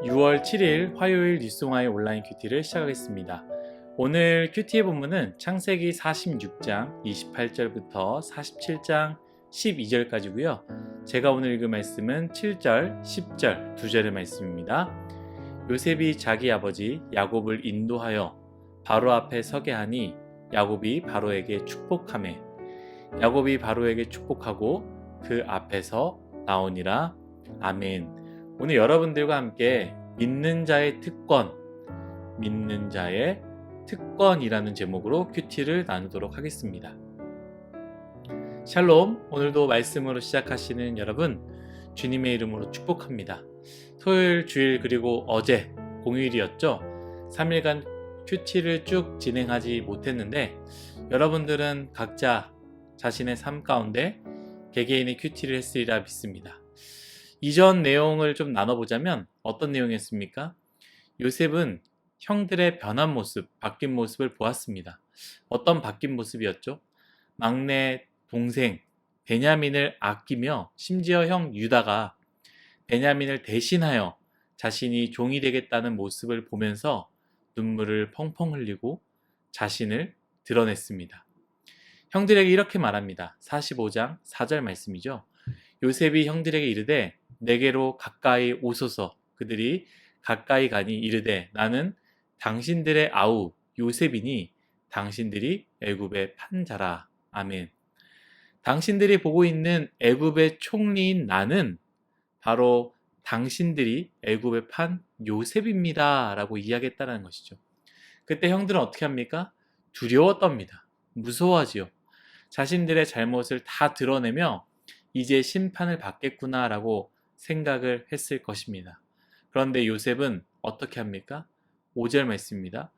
6월 7일 화요일 뉴스공화의 온라인 큐티를 시작하겠습니다. 오늘 큐티의 본문은 창세기 46장 28절부터 47장 12절까지고요. 제가 오늘 읽을 말씀은 7절, 10절 두 절의 말씀입니다. 요셉이 자기 아버지 야곱을 인도하여 바로 앞에 서게 하니 야곱이 바로에게 축복하매 야곱이 바로에게 축복하고 그 앞에서 나오니라. 아멘. 오늘 여러분들과 함께 믿는 자의 특권이라는 제목으로 큐티를 나누도록 하겠습니다. 샬롬, 오늘도 말씀으로 시작하시는 여러분, 주님의 이름으로 축복합니다. 토요일, 주일 그리고 어제 공휴일이었죠. 3일간 큐티를 쭉 진행하지 못했는데 여러분들은 각자 자신의 삶 가운데 개개인의 큐티를 했으리라 믿습니다. 이전 내용을 좀 나눠보자면 어떤 내용이었습니까? 요셉은 형들의 변한 모습, 바뀐 모습을 보았습니다. 어떤 바뀐 모습이었죠? 막내 동생 베냐민을 아끼며 심지어 형 유다가 베냐민을 대신하여 자신이 종이 되겠다는 모습을 보면서 눈물을 펑펑 흘리고 자신을 드러냈습니다. 형들에게 이렇게 말합니다. 45장 4절 말씀이죠. 요셉이 형들에게 이르되 내게로 가까이 오소서. 그들이 가까이 가니 이르되 나는 당신들의 아우 요셉이니 당신들이 애굽의 판자라. 아멘. 당신들이 보고 있는 애굽의 총리인 나는 바로 당신들이 애굽의 판 요셉입니다 라고 이야기했다는 것이죠. 그때 형들은 어떻게 합니까? 두려웠답니다. 무서워하지요. 자신들의 잘못을 다 드러내며 이제 심판을 받겠구나 라고 생각을 했을 것입니다. 그런데 요셉은 어떻게 합니까? 5절 말씀입니다.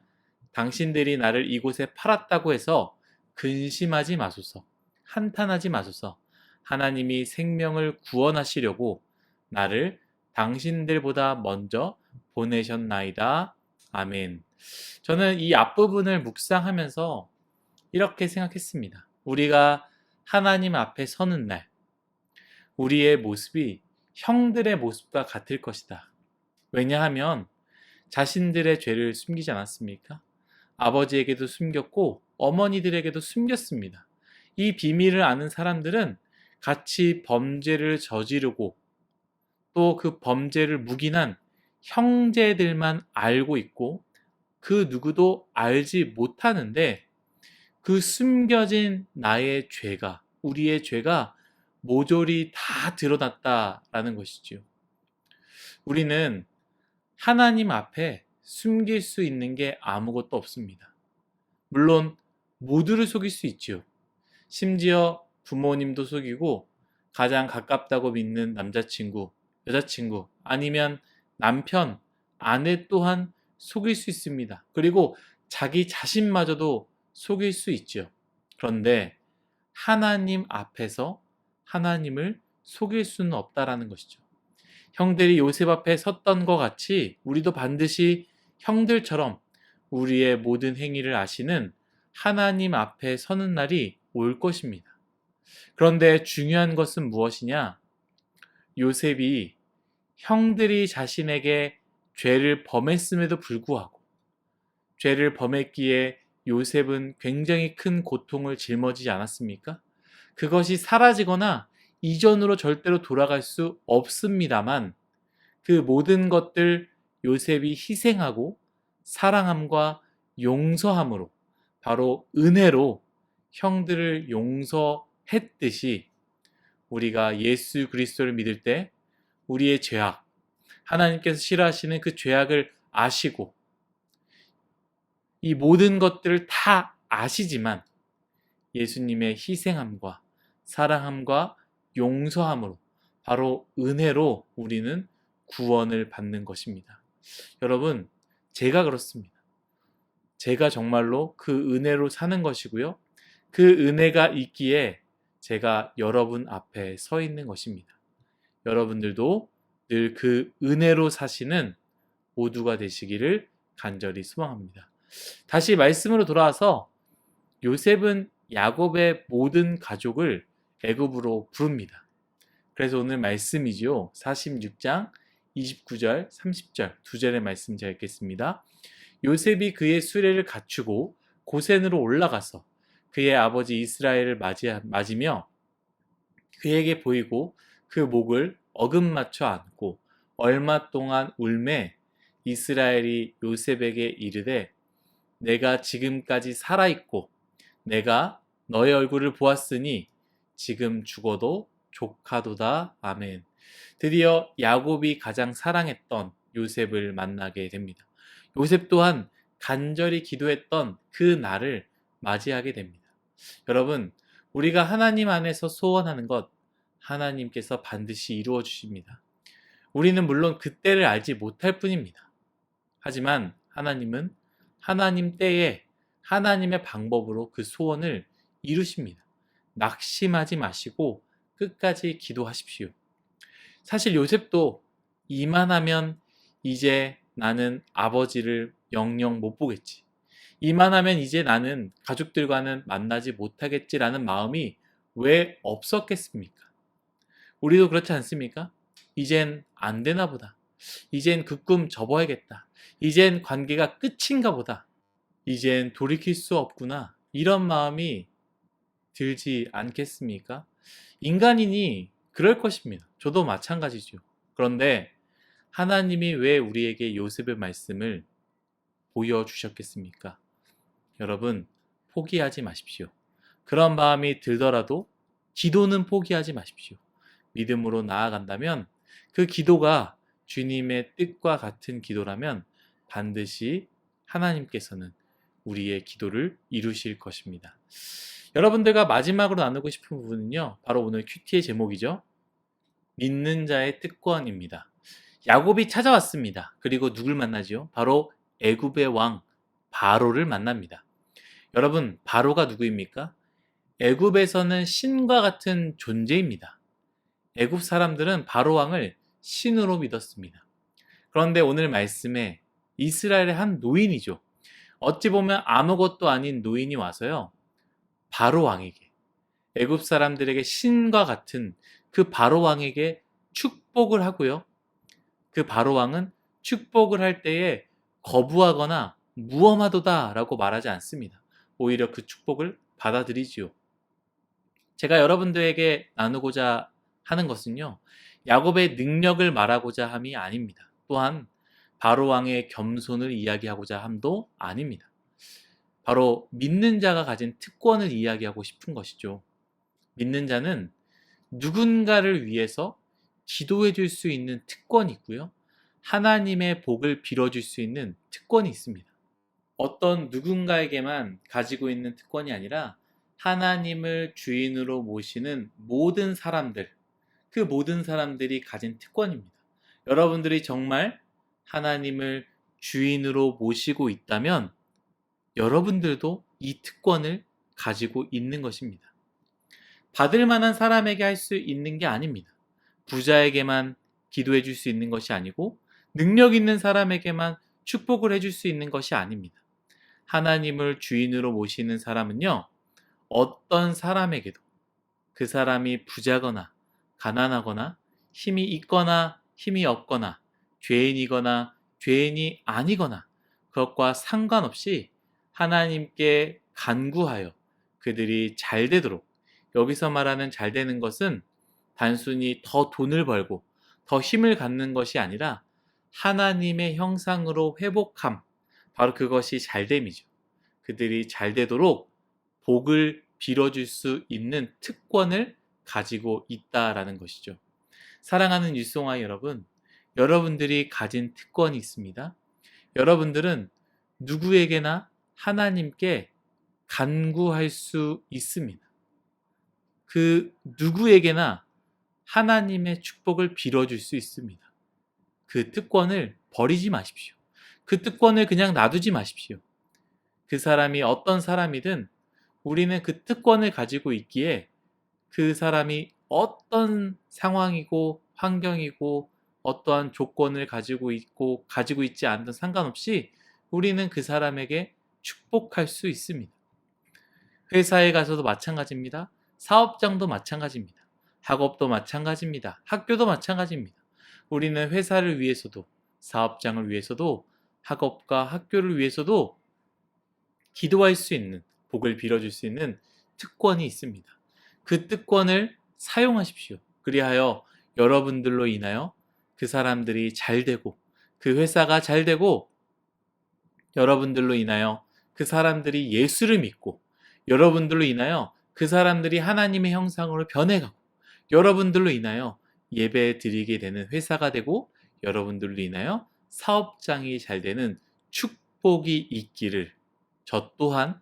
당신들이 나를 이곳에 팔았다고 해서 근심하지 마소서, 한탄하지 마소서. 하나님이 생명을 구원하시려고 나를 당신들보다 먼저 보내셨나이다. 아멘. 저는 이 앞부분을 묵상하면서 이렇게 생각했습니다. 우리가 하나님 앞에 서는 날, 우리의 모습이 형들의 모습과 같을 것이다. 왜냐하면 자신들의 죄를 숨기지 않았습니까? 아버지에게도 숨겼고 어머니들에게도 숨겼습니다. 이 비밀을 아는 사람들은 같이 범죄를 저지르고 또 그 범죄를 묵인한 형제들만 알고 있고 그 누구도 알지 못하는데 그 숨겨진 나의 죄가, 우리의 죄가 모조리 다 드러났다라는 것이지요. 우리는 하나님 앞에 숨길 수 있는 게 아무것도 없습니다. 물론 모두를 속일 수 있지요. 심지어 부모님도 속이고 가장 가깝다고 믿는 남자친구, 여자친구, 아니면 남편, 아내 또한 속일 수 있습니다. 그리고 자기 자신마저도 속일 수 있죠. 그런데 하나님 앞에서 하나님을 속일 수는 없다라는 것이죠. 형들이 요셉 앞에 섰던 것 같이 우리도 반드시 형들처럼 우리의 모든 행위를 아시는 하나님 앞에 서는 날이 올 것입니다. 그런데 중요한 것은 무엇이냐? 요셉이 형들이 자신에게 죄를 범했음에도 불구하고 죄를 범했기에 요셉은 굉장히 큰 고통을 짊어지지 않았습니까? 그것이 사라지거나 이전으로 절대로 돌아갈 수 없습니다만 그 모든 것들 요셉이 희생하고 사랑함과 용서함으로 바로 은혜로 형들을 용서했듯이 우리가 예수 그리스도를 믿을 때 우리의 죄악, 하나님께서 싫어하시는 그 죄악을 아시고 이 모든 것들을 다 아시지만 예수님의 희생함과 사랑함과 용서함으로 바로 은혜로 우리는 구원을 받는 것입니다. 여러분, 제가 그렇습니다. 제가 정말로 그 은혜로 사는 것이고요. 그 은혜가 있기에 제가 여러분 앞에 서 있는 것입니다. 여러분들도 늘 그 은혜로 사시는 모두가 되시기를 간절히 소망합니다. 다시 말씀으로 돌아와서 요셉은 야곱의 모든 가족을 애굽으로 부릅니다. 그래서 오늘 말씀이죠. 46장 29절, 30절 두 절의 말씀 제가 읽겠습니다. 요셉이 그의 수레를 갖추고 고센으로 올라가서 그의 아버지 이스라엘을 맞으며 그에게 보이고 그 목을 어금맞춰 안고 얼마 동안 울매 이스라엘이 요셉에게 이르되 내가 지금까지 살아있고 내가 너의 얼굴을 보았으니 지금 죽어도 조카도다. 아멘. 드디어 야곱이 가장 사랑했던 요셉을 만나게 됩니다. 요셉 또한 간절히 기도했던 그 날을 맞이하게 됩니다. 여러분, 우리가 하나님 안에서 소원하는 것 하나님께서 반드시 이루어 주십니다. 우리는 물론 그때를 알지 못할 뿐입니다. 하지만 하나님은 하나님 때에 하나님의 방법으로 그 소원을 이루십니다. 낙심하지 마시고 끝까지 기도하십시오. 사실 요셉도 이만하면 이제 나는 아버지를 영영 못 보겠지. 이만하면 이제 나는 가족들과는 만나지 못하겠지라는 마음이 왜 없었겠습니까? 우리도 그렇지 않습니까? 이젠 안 되나 보다. 이젠 그 꿈 접어야겠다. 이젠 관계가 끝인가 보다. 이젠 돌이킬 수 없구나. 이런 마음이 들지 않겠습니까? 인간이니 그럴 것입니다. 저도 마찬가지죠. 그런데 하나님이 왜 우리에게 요셉의 말씀을 보여주셨겠습니까? 여러분, 포기하지 마십시오. 그런 마음이 들더라도 기도는 포기하지 마십시오. 믿음으로 나아간다면 그 기도가 주님의 뜻과 같은 기도라면 반드시 하나님께서는 우리의 기도를 이루실 것입니다. 여러분들과 마지막으로 나누고 싶은 부분은요, 바로 오늘 큐티의 제목이죠. 믿는 자의 특권입니다. 야곱이 찾아왔습니다. 그리고 누굴 만나지요? 바로 애굽의 왕 바로를 만납니다. 여러분, 바로가 누구입니까? 애굽에서는 신과 같은 존재입니다. 애굽 사람들은 바로 왕을 신으로 믿었습니다. 그런데 오늘 말씀에 이스라엘의 한 노인이죠. 어찌 보면 아무것도 아닌 노인이 와서요, 바로 왕에게, 애굽 사람들에게 신과 같은 그 바로 왕에게 축복을 하고요. 그 바로 왕은 축복을 할 때에 거부하거나 무엄하도다 라고 말하지 않습니다. 오히려 그 축복을 받아들이지요. 제가 여러분들에게 나누고자 하는 것은요, 야곱의 능력을 말하고자 함이 아닙니다. 또한 바로 왕의 겸손을 이야기하고자 함도 아닙니다. 바로 믿는 자가 가진 특권을 이야기하고 싶은 것이죠. 믿는 자는 누군가를 위해서 기도해 줄 수 있는 특권이 있고요. 하나님의 복을 빌어줄 수 있는 특권이 있습니다. 어떤 누군가에게만 가지고 있는 특권이 아니라 하나님을 주인으로 모시는 모든 사람들, 그 모든 사람들이 가진 특권입니다. 여러분들이 정말 하나님을 주인으로 모시고 있다면 여러분들도 이 특권을 가지고 있는 것입니다. 받을 만한 사람에게 할 수 있는 게 아닙니다. 부자에게만 기도해 줄 수 있는 것이 아니고 능력 있는 사람에게만 축복을 해줄 수 있는 것이 아닙니다. 하나님을 주인으로 모시는 사람은요, 어떤 사람에게도 그 사람이 부자거나 가난하거나 힘이 있거나 힘이 없거나 죄인이거나 죄인이 아니거나 그것과 상관없이 하나님께 간구하여 그들이 잘 되도록, 여기서 말하는 잘 되는 것은 단순히 더 돈을 벌고 더 힘을 갖는 것이 아니라 하나님의 형상으로 회복함, 바로 그것이 잘됨이죠. 그들이 잘 되도록 복을 빌어줄 수 있는 특권을 가지고 있다라는 것이죠. 사랑하는 율송아이 여러분, 여러분들이 가진 특권이 있습니다. 여러분들은 누구에게나 하나님께 간구할 수 있습니다. 그 누구에게나 하나님의 축복을 빌어줄 수 있습니다. 그 특권을 버리지 마십시오. 그 특권을 그냥 놔두지 마십시오. 그 사람이 어떤 사람이든 우리는 그 특권을 가지고 있기에 그 사람이 어떤 상황이고 환경이고 어떠한 조건을 가지고 있고 가지고 있지 않든 상관없이 우리는 그 사람에게 축복할 수 있습니다. 회사에 가서도 마찬가지입니다. 사업장도 마찬가지입니다. 학업도 마찬가지입니다. 학교도 마찬가지입니다. 우리는 회사를 위해서도, 사업장을 위해서도, 학업과 학교를 위해서도 기도할 수 있는, 복을 빌어줄 수 있는 특권이 있습니다. 그 특권을 사용하십시오. 그리하여 여러분들로 인하여 그 사람들이 잘 되고, 그 회사가 잘 되고, 여러분들로 인하여 그 사람들이 예수를 믿고, 여러분들로 인하여 그 사람들이 하나님의 형상으로 변해가고, 여러분들로 인하여 예배 드리게 되는 회사가 되고, 여러분들로 인하여 사업장이 잘 되는 축복이 있기를, 저 또한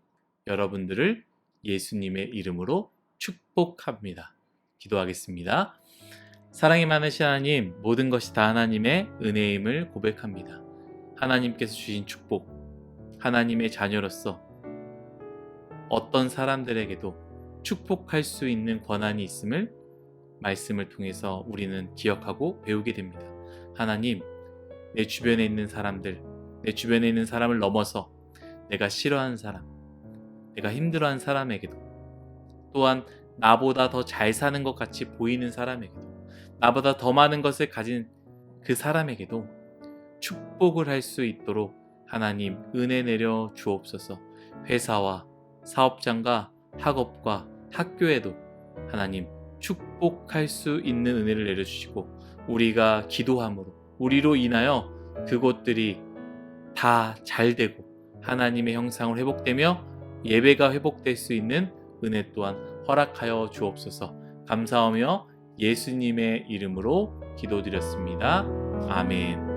여러분들을 예수님의 이름으로 축복합니다. 기도하겠습니다. 사랑이 많으신 하나님, 모든 것이 다 하나님의 은혜임을 고백합니다. 하나님께서 주신 축복, 하나님의 자녀로서 어떤 사람들에게도 축복할 수 있는 권한이 있음을 말씀을 통해서 우리는 기억하고 배우게 됩니다. 하나님, 내 주변에 있는 사람들, 내 주변에 있는 사람을 넘어서 내가 싫어하는 사람, 내가 힘들어하는 사람에게도, 또한 나보다 더 잘 사는 것 같이 보이는 사람에게도, 나보다 더 많은 것을 가진 그 사람에게도 축복을 할 수 있도록 하나님 은혜 내려 주옵소서. 회사와 사업장과 학업과 학교에도 하나님 축복할 수 있는 은혜를 내려주시고, 우리가 기도함으로 우리로 인하여 그곳들이 다 잘되고 하나님의 형상을 회복되며 예배가 회복될 수 있는 은혜 또한 허락하여 주옵소서. 감사하며 예수님의 이름으로 기도드렸습니다. 아멘.